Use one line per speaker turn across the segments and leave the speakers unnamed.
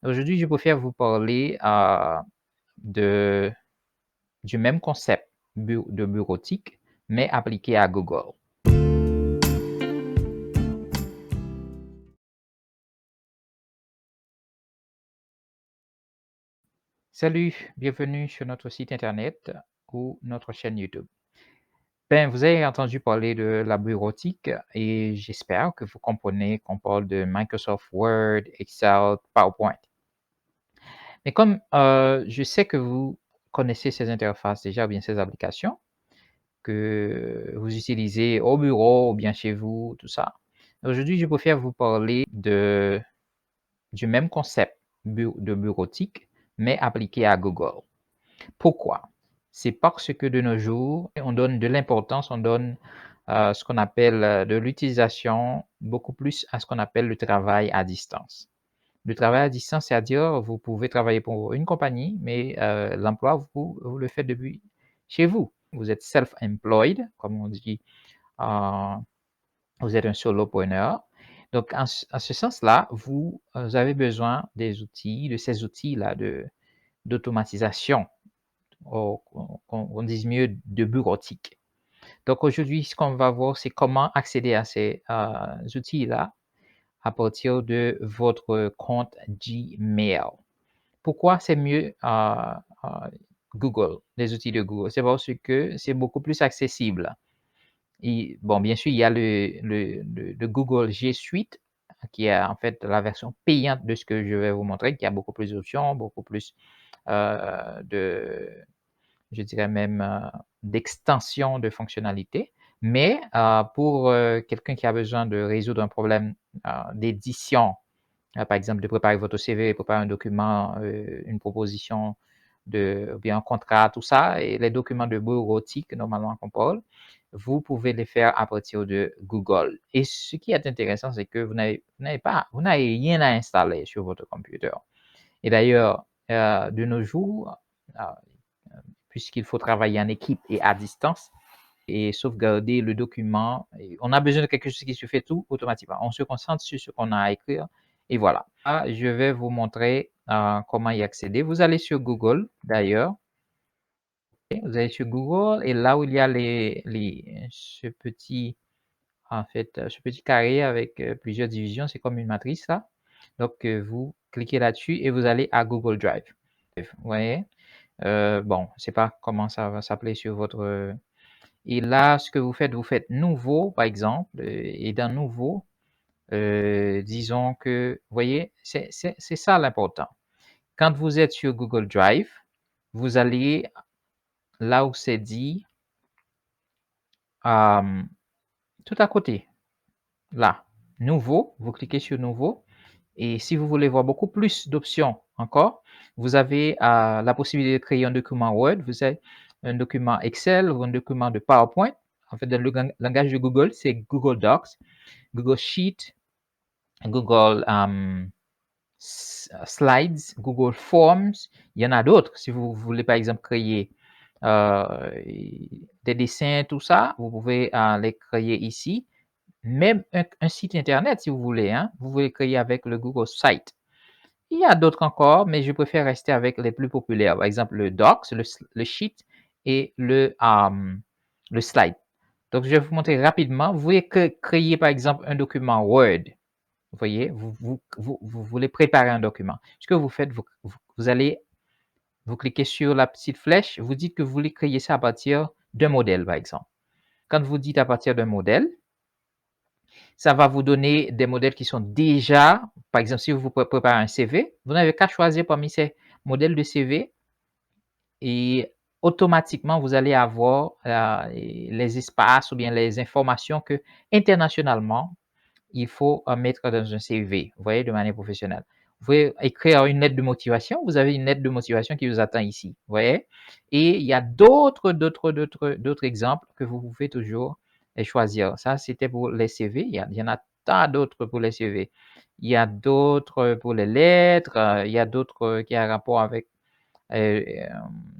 Aujourd'hui, je préfère vous parler de, du même concept de bureautique, mais appliqué à Google. Salut, bienvenue sur notre site internet ou notre chaîne YouTube. Vous avez entendu parler de la bureautique et j'espère que vous comprenez qu'on parle de Microsoft Word, Excel, PowerPoint. Mais comme je sais que vous connaissez ces interfaces déjà, ou bien ces applications, que vous utilisez au bureau ou bien chez vous, tout ça. Aujourd'hui, je préfère vous parler du même concept de bureautique, mais appliqué à Google. Pourquoi? C'est parce que de nos jours, on donne de l'importance, on donne ce qu'on appelle de l'utilisation beaucoup plus à ce qu'on appelle le travail à distance. Le travail à distance, c'est-à-dire vous pouvez travailler pour une compagnie, mais l'emploi, vous le faites depuis chez vous. Vous êtes self-employed, comme on dit, euh, vous êtes un solopreneur. Donc, en ce sens-là, vous avez besoin des outils, de ces outils-là d'automatisation, on dise mieux de bureautique. Donc, aujourd'hui, ce qu'on va voir, c'est comment accéder à ces outils-là à partir de votre compte Gmail. Pourquoi c'est mieux Google, les outils de Google? C'est parce que c'est beaucoup plus accessible. Et, bon, bien sûr, il y a le Google G Suite, qui est en fait la version payante de ce que je vais vous montrer, qui a beaucoup plus d'options, beaucoup plus de, je dirais même, d'extension de fonctionnalités. Mais pour quelqu'un qui a besoin de résoudre un problème d'édition, par exemple, de préparer votre CV, préparer un document, une proposition ou bien un contrat, tout ça, et les documents de bureautique, normalement, qu'on parle, vous pouvez les faire à partir de Google. Et ce qui est intéressant, c'est que vous n'avez rien à installer sur votre computer. Et d'ailleurs, de nos jours, euh, puisqu'il faut travailler en équipe et à distance, et sauvegarder le document. Et on a besoin de quelque chose qui se fait tout automatiquement. On se concentre sur ce qu'on a à écrire et voilà. Je vais vous montrer comment y accéder. Vous allez sur Google d'ailleurs. Vous allez sur Google et là où il y a ce petit carré avec plusieurs divisions, c'est comme une matrice là. Donc vous cliquez là-dessus et vous allez à Google Drive. Vous voyez? Bon, je ne sais pas comment ça va s'appeler sur votre. Et là, ce que vous faites nouveau, par exemple, et dans nouveau, disons que, vous voyez, c'est ça l'important. Quand vous êtes sur Google Drive, vous allez là où c'est dit, tout à côté, là, nouveau, vous cliquez sur nouveau. Et si vous voulez voir beaucoup plus d'options encore, vous avez la possibilité de créer un document Word, vous avez un document Excel ou un document de PowerPoint. En fait, dans le langage de Google, c'est Google Docs, Google Sheet, Google Slides, Google Forms. Il y en a d'autres. Si vous voulez, par exemple, créer des dessins, tout ça, vous pouvez les créer ici. Même un site Internet, si vous voulez, hein, vous pouvez créer avec le Google Site. Il y a d'autres encore, mais je préfère rester avec les plus populaires. Par exemple, le Docs, le Sheet et le Slide. Donc, je vais vous montrer rapidement. Vous voulez créer, par exemple, un document Word. Vous voyez, vous voulez préparer un document. Ce que vous faites, vous allez, vous cliquez sur la petite flèche, vous dites que vous voulez créer ça à partir d'un modèle, par exemple. Quand vous dites à partir d'un modèle, ça va vous donner des modèles qui sont déjà, par exemple, si vous préparez un CV, vous n'avez qu'à choisir parmi ces modèles de CV et automatiquement, vous allez avoir les espaces ou bien les informations que internationalement, il faut mettre dans un CV, vous voyez, de manière professionnelle. Vous pouvez écrire une lettre de motivation, vous avez une lettre de motivation qui vous attend ici, vous voyez. Et il y a d'autres exemples que vous pouvez toujours choisir. Ça, c'était pour les CV. Il y en a tant d'autres pour les CV. Il y a d'autres pour les lettres. Il y a d'autres qui ont rapport avec, euh, euh,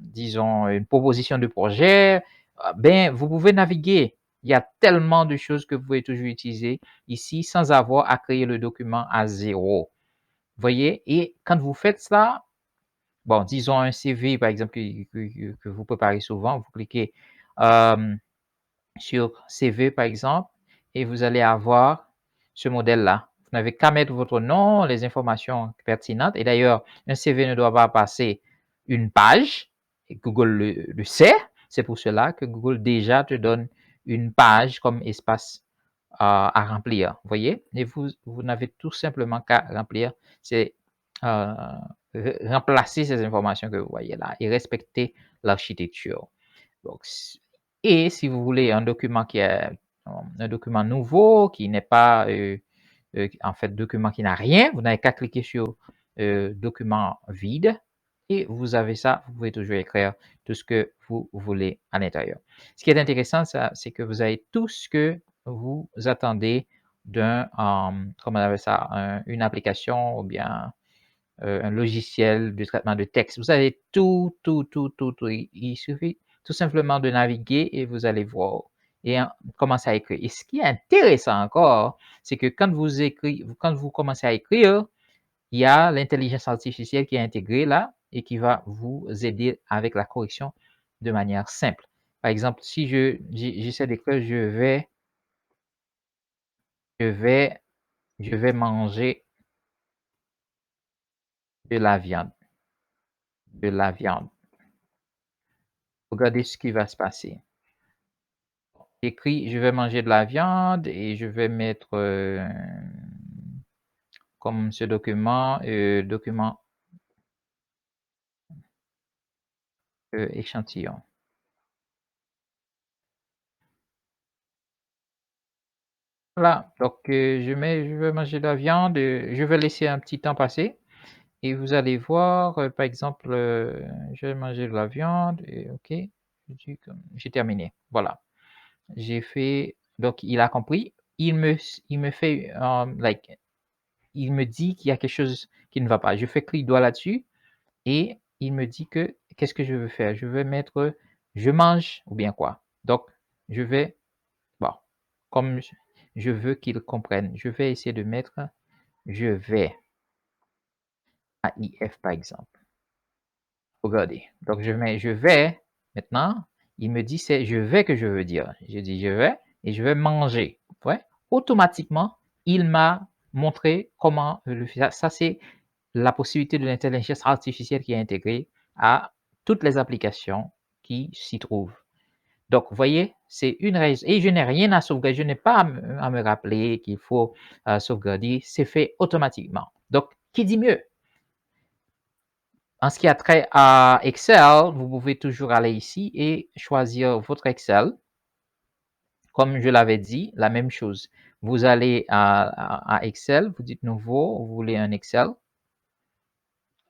disons, une proposition de projet. Vous pouvez naviguer. Il y a tellement de choses que vous pouvez toujours utiliser ici sans avoir à créer le document à zéro. Voyez? Et quand vous faites ça, bon, disons un CV, par exemple, que vous préparez souvent, vous cliquez sur CV, par exemple, et vous allez avoir ce modèle-là. Vous n'avez qu'à mettre votre nom, les informations pertinentes. Et d'ailleurs, un CV ne doit pas passer une page. Et Google le sait. C'est pour cela que Google déjà te donne une page comme espace à remplir. Vous voyez? Et vous n'avez tout simplement qu'à remplir c'est remplacer ces informations que vous voyez là et respecter l'architecture. Donc, et si vous voulez un document qui est un document nouveau, qui n'est pas en fait document qui n'a rien, vous n'avez qu'à cliquer sur document vide et vous avez ça, vous pouvez toujours écrire tout ce que vous voulez à l'intérieur. Ce qui est intéressant, c'est que vous avez tout ce que vous attendez d'un, comment on appelle ça, une application ou bien un logiciel de traitement de texte. Vous avez tout. Il suffit tout simplement de naviguer et vous allez voir et commencer à écrire. Et ce qui est intéressant encore, c'est que quand vous commencez à écrire, il y a l'intelligence artificielle qui est intégrée là et qui va vous aider avec la correction de manière simple. Par exemple, si j'essaie d'écrire, je vais, je vais manger de la viande, de la viande. Regardez ce qui va se passer. J'écris, je vais manger de la viande et je vais mettre comme ce document, document échantillon. Voilà, donc je vais manger de la viande, je vais laisser un petit temps passer et vous allez voir, par exemple, je vais manger de la viande et OK, j'ai terminé. Voilà, j'ai fait, donc il a compris, il me fait, like, il me dit qu'il y a quelque chose qui ne va pas. Je fais clic droit là-dessus et il me dit que qu'est-ce que je veux faire? Je vais mettre je mange ou bien quoi? Donc, je vais, bon, comme je veux qu'il comprenne, je vais essayer de mettre je vais, AIF par exemple. Regardez. Donc, je mets je vais. Maintenant, il me dit c'est je vais que je veux dire. Je dis je vais et je vais manger. Ouais. Automatiquement, il m'a montré comment le faire. Ça, c'est la possibilité de l'intelligence artificielle qui est intégrée à toutes les applications qui s'y trouvent. Donc, vous voyez, c'est une raison. Et je n'ai rien à sauvegarder. Je n'ai pas à me rappeler qu'il faut sauvegarder. C'est fait automatiquement. Donc, qui dit mieux? En ce qui a trait à Excel, vous pouvez toujours aller ici et choisir votre Excel. Comme je l'avais dit, la même chose. Vous allez à Excel, vous dites nouveau, vous voulez un Excel.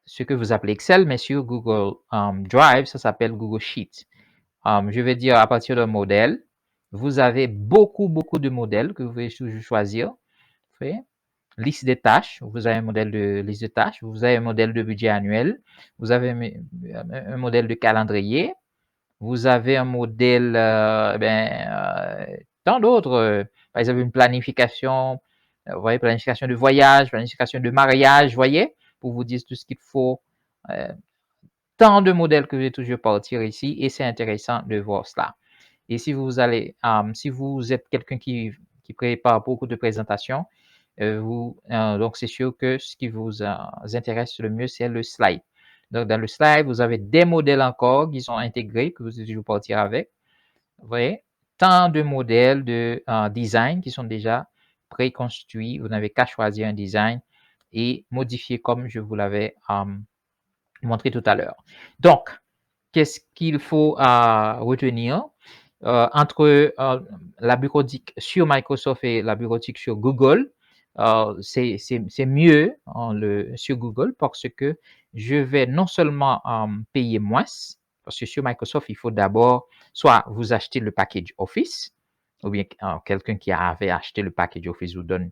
Ce que vous appelez Excel, mais sur Google Drive, ça s'appelle Google Sheets. Je vais dire à partir d'un modèle, vous avez beaucoup de modèles que vous pouvez toujours choisir. Liste des tâches, vous avez un modèle de liste de tâches, vous avez un modèle de budget annuel, vous avez un modèle de calendrier, vous avez un modèle, tant d'autres, par exemple une planification, vous voyez, planification de voyage, planification de mariage, vous voyez, pour vous dire tout ce qu'il faut. Euh, Tant de modèles que je vais toujours partir ici et c'est intéressant de voir cela. Et si vous allez, si vous êtes quelqu'un qui prépare beaucoup de présentations, donc c'est sûr que ce qui vous intéresse le mieux, c'est le slide. Donc dans le slide, vous avez des modèles encore qui sont intégrés, que vous allez toujours partir avec. Vous voyez, tant de modèles de design qui sont déjà préconstruits. Vous n'avez qu'à choisir un design et modifier comme je vous l'avais montré tout à l'heure. Donc, qu'est-ce qu'il faut retenir entre la bureautique sur Microsoft et la bureautique sur Google? C'est mieux sur Google parce que je vais non seulement payer moins, parce que sur Microsoft, il faut d'abord soit vous achetez le package Office, ou bien quelqu'un qui avait acheté le package Office vous donne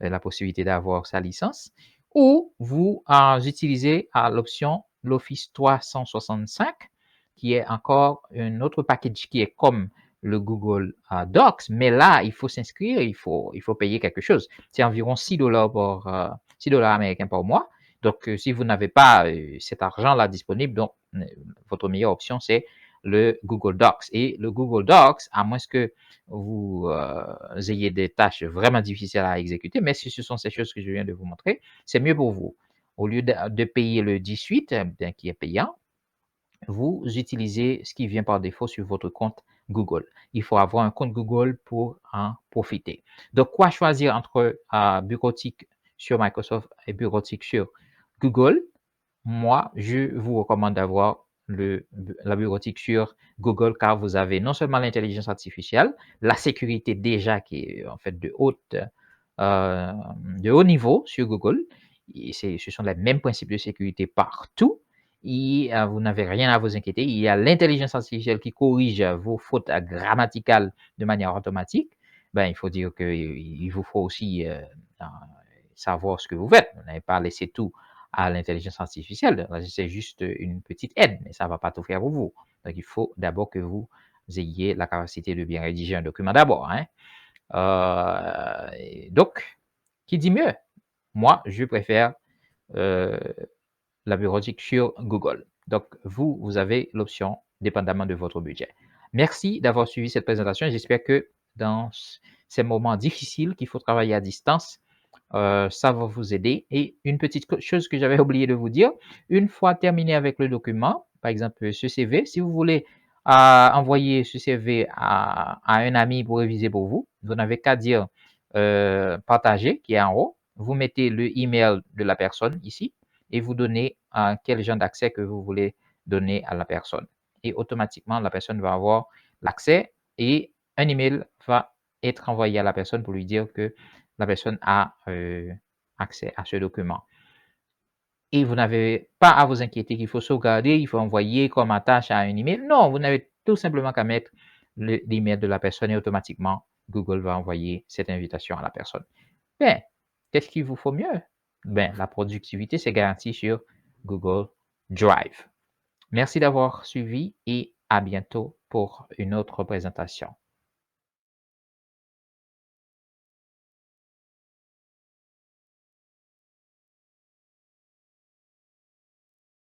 la possibilité d'avoir sa licence, ou vous utilisez l'option l'Office 365, qui est encore un autre package qui est comme le Google Docs, mais là, il faut s'inscrire, il faut payer quelque chose. C'est environ $6 $6 américains par mois. Donc, si vous n'avez pas cet argent-là disponible, donc votre meilleure option, c'est le Google Docs. Et le Google Docs, à moins que vous ayez des tâches vraiment difficiles à exécuter, mais si ce sont ces choses que je viens de vous montrer, c'est mieux pour vous. Au lieu de payer le 18, bien qui est payant, vous utilisez ce qui vient par défaut sur votre compte Google. Il faut avoir un compte Google pour en profiter. Donc, quoi choisir entre bureautique sur Microsoft et bureautique sur Google? Moi, je vous recommande d'avoir la bureautique sur Google car vous avez non seulement l'intelligence artificielle, la sécurité déjà qui est en fait de haut niveau sur Google. Et ce sont les mêmes principes de sécurité partout. Et vous n'avez rien à vous inquiéter. Il y a l'intelligence artificielle qui corrige vos fautes grammaticales de manière automatique. Ben, il faut dire qu'il vous faut aussi savoir ce que vous faites. Vous n'avez pas laissé tout à l'intelligence artificielle. C'est juste une petite aide, mais ça ne va pas tout faire pour vous. Donc, il faut d'abord que vous ayez la capacité de bien rédiger un document d'abord. Hein. Donc, qui dit mieux? Moi, je préfère la bureautique sur Google. Donc, vous avez l'option dépendamment de votre budget. Merci d'avoir suivi cette présentation. J'espère que dans ces moments difficiles qu'il faut travailler à distance, ça va vous aider. Et une petite chose que j'avais oublié de vous dire, une fois terminé avec le document, par exemple ce CV, si vous voulez envoyer ce CV à un ami pour réviser pour vous, vous n'avez qu'à dire partager qui est en haut. Vous mettez le email de la personne ici et vous donnez quel genre d'accès que vous voulez donner à la personne. Et automatiquement, la personne va avoir l'accès et un email va être envoyé à la personne pour lui dire que la personne a accès à ce document. Et vous n'avez pas à vous inquiéter qu'il faut sauvegarder, il faut envoyer comme attache à un email. Non, vous n'avez tout simplement qu'à mettre l'email de la personne et automatiquement, Google va envoyer cette invitation à la personne. Bien, qu'est-ce qu'il vous faut mieux? Ben, la productivité, c'est garanti sur Google Drive. Merci d'avoir suivi et à bientôt pour une autre présentation.